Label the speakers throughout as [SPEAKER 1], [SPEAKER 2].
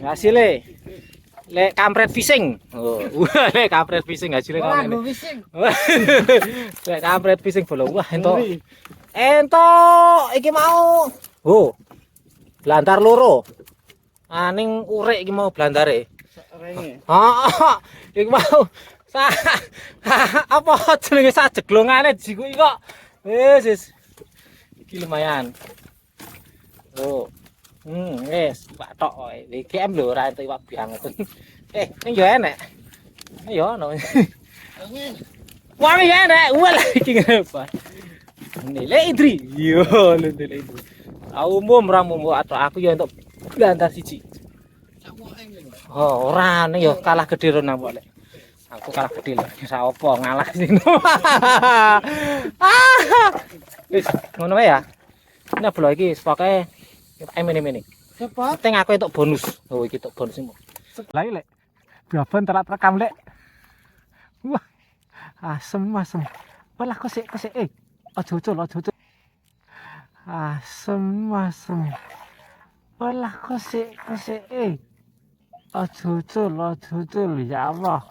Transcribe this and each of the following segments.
[SPEAKER 1] Hasilnya lek kampret fishing. Oh, lek kampret fishing hasilnya ngono.
[SPEAKER 2] Fishing.
[SPEAKER 1] Lek kampret fishing bolo. Wah, entok. Iki mau. Oh. Blantar loro. Aning urek iki mau blandare. Heeh. Iki mau apa jenenge sajeglongane jiku iki kok. Wis. Iki lumayan. Oh. Wis, Pak tok kowe. GM lho ora entuk iwak biang ngoten. Ning yo enek. Yo ono. Wah, ya enek. Wah, iki ngapa. Nilai Idri. Yo, nilai Idri. Umum ramu atau aku ya untuk blantar siji. Oh, ora ning yo kalah gedhe ron aku lek. Aku kalah gedhe lho. Ora apa ngalah sing. Wis, ngono wae ya. Ini belum iki pokoke ini.
[SPEAKER 2] Cepat.
[SPEAKER 1] Penting aku entuk bonus. Oh, iki entuk bonus iki. Lah lek. Babon telat rekam lek. Wah. Asem. Walah kok sik. Aja ucul. Asem. Walah kok sik. Aja ucul. Ya Allah.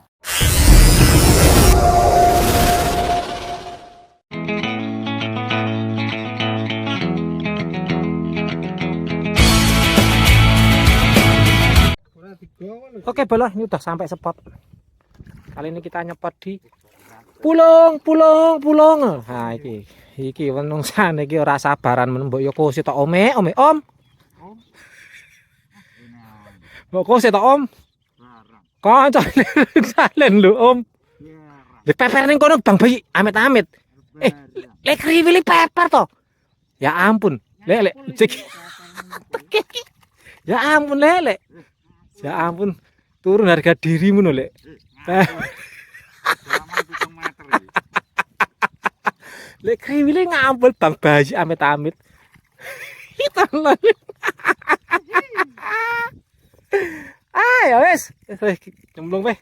[SPEAKER 1] Oke, bola ini udah sampai spot. Kali ini kita nyepot di Pulung. Nah, iki menungsan iki ora sabaran mbok yo kose tok ome, Om. Mbok kose tok Om. Kancane salen lho, Om. Di peper ning kono Bang Bayi, amit-amit. Lek kriwili peper to. Ya ampun, lek. Ya ampun, lek. Ya ampun, turun harga dirimu no, lek. Lek kriwile ngampul Bang Bayi amit-amit. Ya wis, nyemplung weh.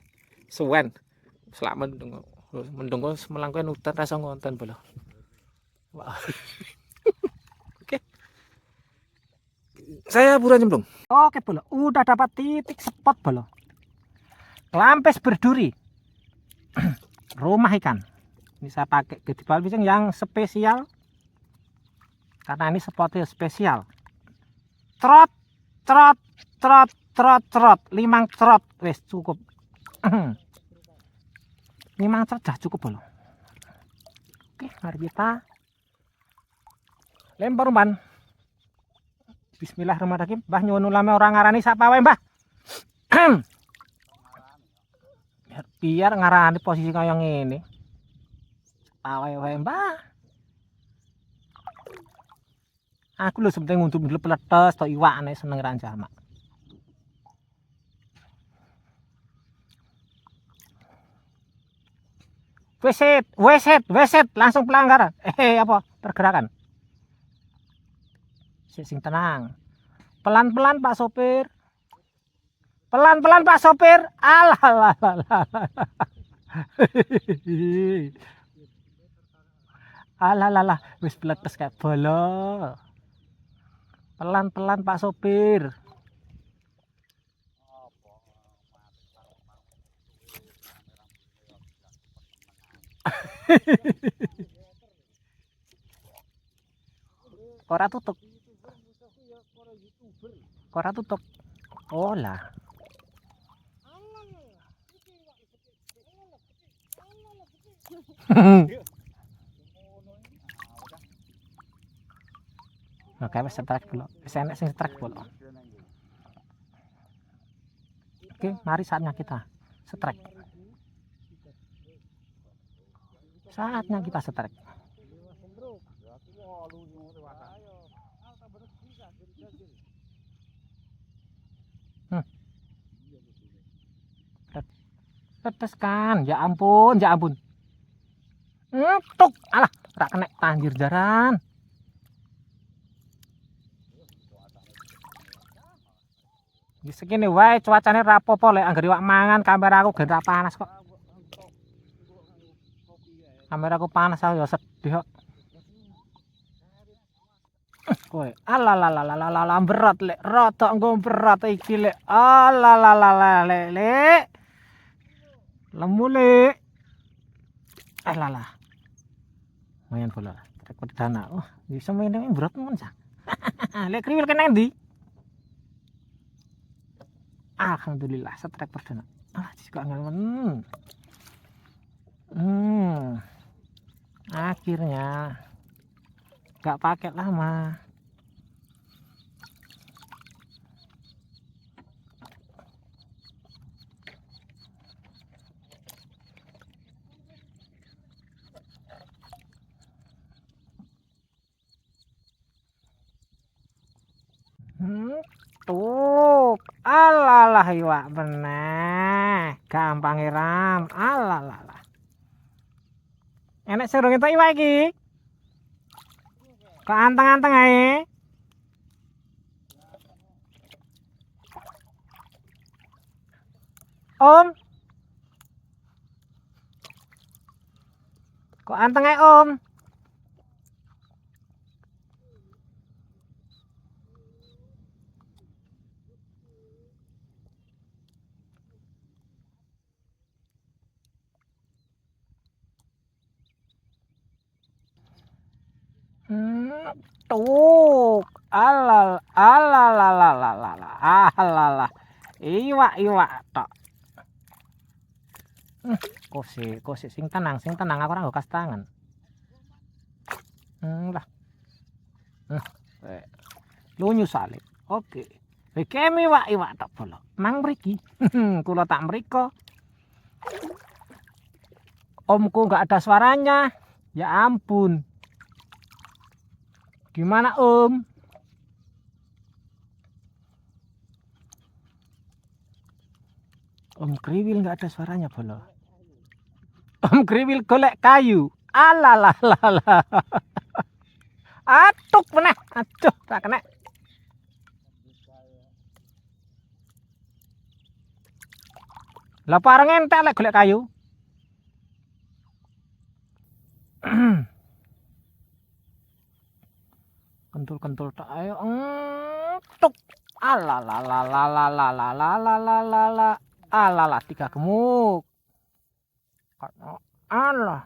[SPEAKER 1] Suwen. Selak mendung melangkuen hutan rasa ngonten bola. Wah. Oke. Saya buruan nyemplung. Oke bola, udah dapat titik spot bola. Lampes berduri. Rumah ikan. Ini saya pakai gedibal pisang yang spesial. Karena ini spotnya spesial. Trot. Limang trot. Wes cukup. Limang trot dah cukup bola. Oke, mari kita lempar umpan. Bismillahirrahmanirrahim. Mbah nyuwun ulame orang ngarani sapa wae, Mbah. Biar ngarani posisi kaya ngene. Sapa wae, Mbah. Aku lho sepenting untuk meletes to iwakne seneng ra jamak. Weset, langsung pelanggaran. Apa? Pergerakan. Sing tenang. Pelan-pelan Pak sopir. Alah. Alah. Wis pletes kayak bola. Pelan-pelan Pak sopir. Ora tutup. Oh lah. Oke, wis strike dulu. Wis enek sing strike dulu. Oke, mari saatnya kita strike. Teteskan, ya ampun. Tuk, alah, rak kena tanjir jaran. Di segini wae cuacane rapopo lek anggere iwak mangan, kamera aku gen ra panas kok. Kamera aku panas aku ya sedih kok. Kowe alalalalalala berat lek rotok nggo berat iki lek alalalala lek lemu lek alalah mayan bola trek perdana bisa main berat men sa lek kriwil kena ndi alhamdulillah setrek perdana juga ngalaman akhirnya gak pakai lama. Tuh alalah iwak beneh gampang ram alalah enek serung itu iwak iki kok anteng-anteng ae om kok anteng ae om tuh alalah iwak tok kose sing tenang aku ora nggo kas tangan lah lunyu sale oke kemi iwak tok bolo mang mriki kula tak mriko omku nggak ada suaranya ya ampun gimana om kriwil nggak ada suaranya bolo om kriwil golek kayu alalah atuk meneh aduh tak kena lah pareng entek lek golek kayu kentul tak ayo tuk alalah 3 gemuk Allah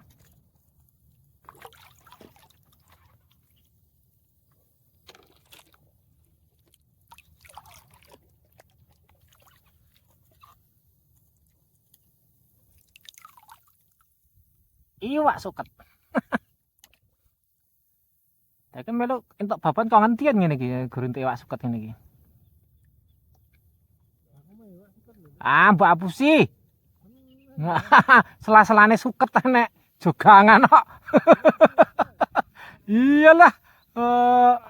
[SPEAKER 1] iwak suket tapi melu entuk baban kok ngentian ngene iki gurunte iwak suket ngene iki mbak apusi sela-selane suket nek jogangan kok iyalah oh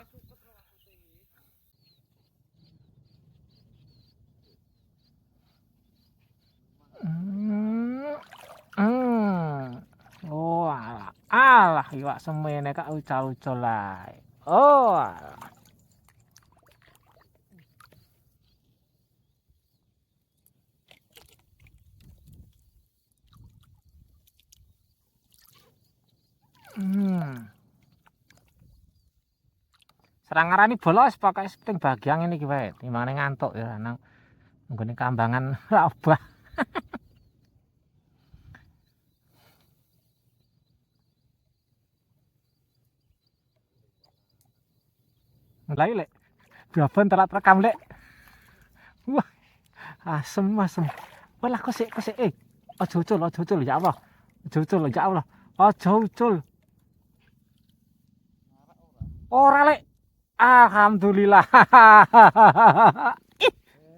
[SPEAKER 1] alah iwak semene kak ucal-ucal ae oh alah. Serang ngarani bolos pokoke penting bagian ngene iki wae timbangane ngantuk ya nang nggone kambangan ra obah mulai lek baban telat rekam lek wah asem walah kosek aja ucul ya Allah aja ucul ora lek alhamdulillah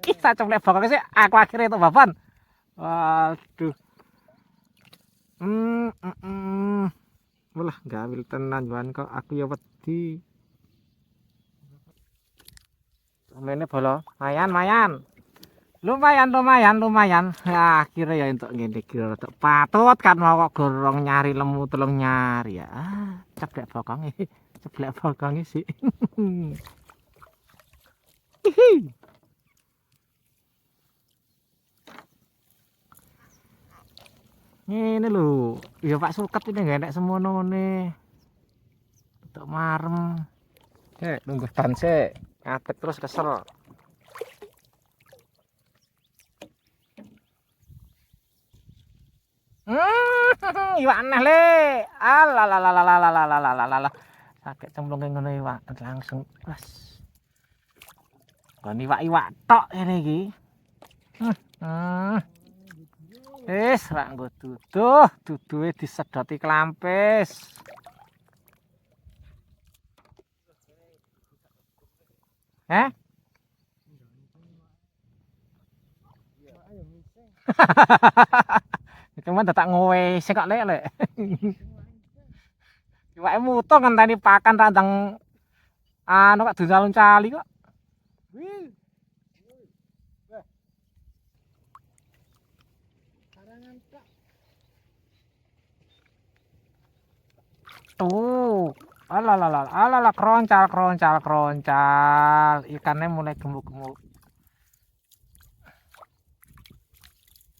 [SPEAKER 1] kita coba bakal sih aku akhirnya itu baban waduh malah gawil tenan juan kok aku ya wedi ini bolo lumayan akhirnya ya untuk ngene kira patut kan mau kok gorong nyari lemu telung nyari ya ceblek bokonge sih ini lho ya Pak Suket ini gak enak semono nih untuk marem Nunggu dan sik. Ngadeg terus kesel. Iwak aneh le. Alalalalalalalalalalalala. Sakit cemplung ngono iwak langsung pas. Kon iwak-iwak tok ngene iki. Wis ra nggo duduh, duduhe disedoti klampis. Heh? Cuman tak ngowe sik kok lek. Iwake mutung ngenteni pakan randang anu kok dialun-cali kok. Tuh. Alala kroncal. Ikannya mulai gemuk-gemuk.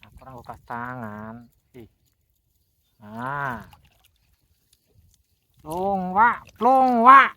[SPEAKER 1] Aku ora nggo tangan. Ih. Nah. Plungwak.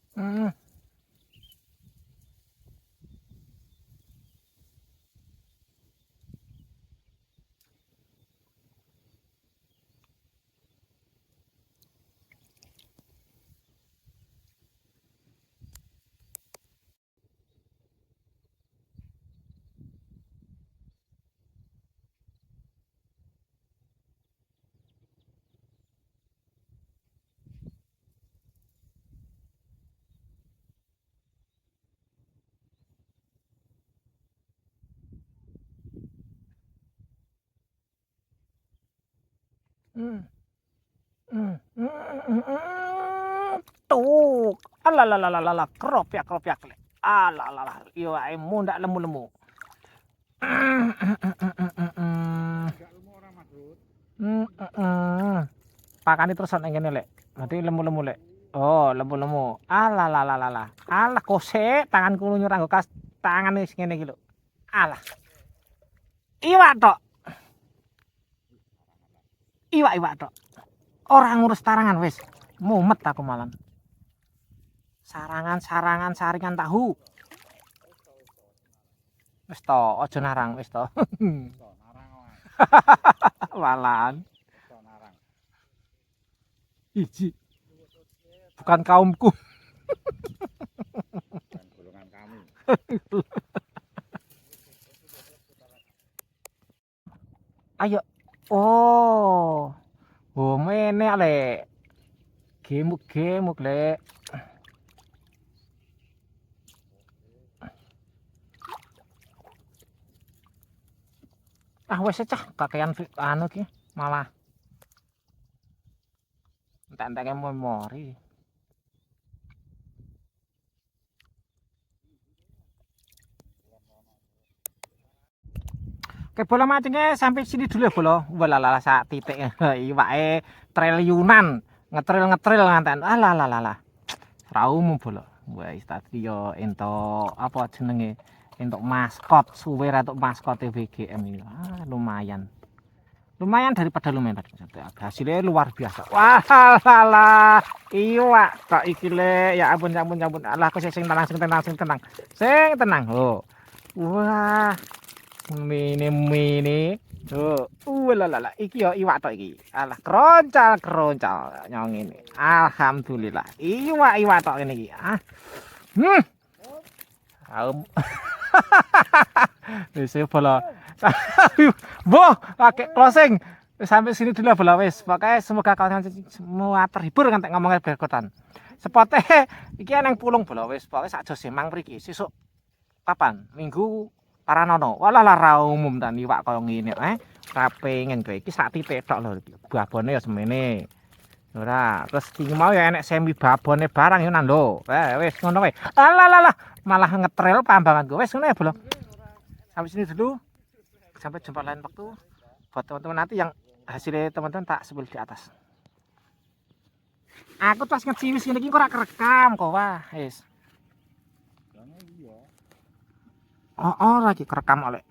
[SPEAKER 1] Hmm. Tuh. Alalalala kropyak. Alalah, iwake mundak lemu-lemu. Pakane terus nek ngene lek. Berarti lemu-lemu lek. Oh, lemu-lemu. Alalalala. Alah kosek tanganku nyurang nggo kas tangan wis ngene iki lho. Alah. Iwak tok. Iwak tok. Ora ngurus tarangan wis. Mumet aku malan. Saringan tahu. Wis to, aja narang wis to. Walan. Iji. Bukan kaumku.
[SPEAKER 2] Bukan golongan kami.
[SPEAKER 1] Ayo. Oh. Oh, mene lek. Gemuk lek. Wis cah kakean anu ki malah entek-enteke memori. Oke, bola mancingnya sampai sini dulu ya, bola. Walala sak titik iwake triliunan, ngetril nganten. Alah. Ora umum bola. Wis tadi yo entuk apa jenenge? Entuk maskot, suwe ra entuk maskot BGM iki. Lumayan. Lumayan daripada lumayan tadi. Hasilnya luar biasa. Walah. Iwak tok iki le. Ya ampun. Alah aku sing tenang. Sing tenang. Oh. Wah. Mini Lala, iki yo iwak tok iki. Alah, kroncal nyong ini. Alhamdulillah. Iwak tok ngene iki. Ah. Kaum. Wis bola. Boh, pakai closing. Sampai sini dulu bola wis. Pokoknya semoga kalian semua terhibur ngantek ngomongnya berkotan. Sepote iki nang pulung bola wis. Pokoknya sak jose mang mriki. Sesuk kapan? Minggu Paranono. Walah lara umum tan iwak kaya ngene ora pengen kowe iki sak titik tok lho iki. Babone ya semene. Ora, terus iki mau ya enek semi babone barang yo nang lho. Wis ngono wae. Alah malah ngetril pambanganku. Wis ngono ya, Bro. Sampai sini dulu. Sampai jumpa lain waktu. Buat teman-teman nanti yang hasilnya teman-teman tak sebel di atas. Aku pas ngeciwis ngene iki kok ora kerekam kok wah, wis. Oh, lagi kerekam oleh.